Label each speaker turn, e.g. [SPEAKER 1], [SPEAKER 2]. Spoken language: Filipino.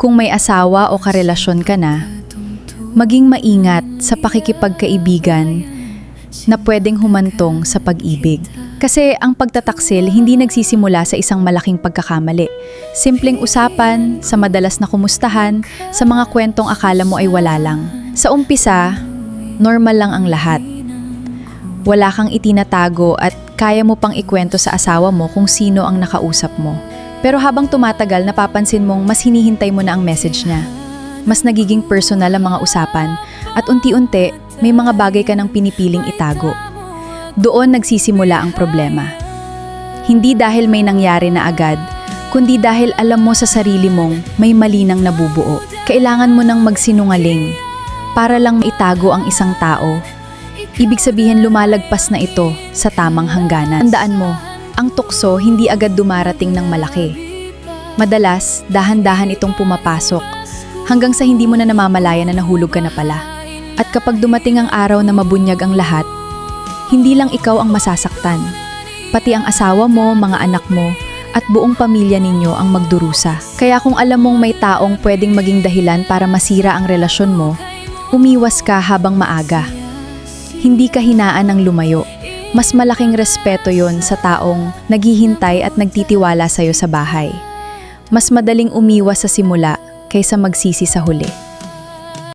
[SPEAKER 1] Kung may asawa o karelasyon ka na, maging maingat sa pakikipagkaibigan na pwedeng humantong sa pag-ibig. Kasi ang pagtataksil hindi nagsisimula sa isang malaking pagkakamali. Simpleng usapan, sa madalas na kumustahan, sa mga kwentong akala mo ay wala lang. Sa umpisa, normal lang ang lahat. Wala kang itinatago at kaya mo pang ikwento sa asawa mo kung sino ang nakausap mo. Pero habang tumatagal, napapansin mong mas hinihintay mo na ang message niya. Mas nagiging personal ang mga usapan at unti-unti may mga bagay ka nang pinipiling itago. Doon nagsisimula ang problema. Hindi dahil may nangyari na agad, kundi dahil alam mo sa sarili mong may mali nang nabubuo. Kailangan mo nang magsinungaling para lang maitago ang isang tao. Ibig sabihin lumalagpas na ito sa tamang hangganan. Tandaan mo, ang tukso hindi agad dumarating ng malaki. Madalas, dahan-dahan itong pumapasok hanggang sa hindi mo na namamalayan na nahulog ka na pala. At kapag dumating ang araw na mabunyag ang lahat, hindi lang ikaw ang masasaktan. Pati ang asawa mo, mga anak mo, at buong pamilya ninyo ang magdurusa. Kaya kung alam mong may taong pwedeng maging dahilan para masira ang relasyon mo, umiwas ka habang maaga. Hindi ka hinaan ng lumayo. Mas malaking respeto yon sa taong naghihintay at nagtitiwala sa'yo sa bahay. Mas madaling umiwas sa simula kaysa magsisi sa huli.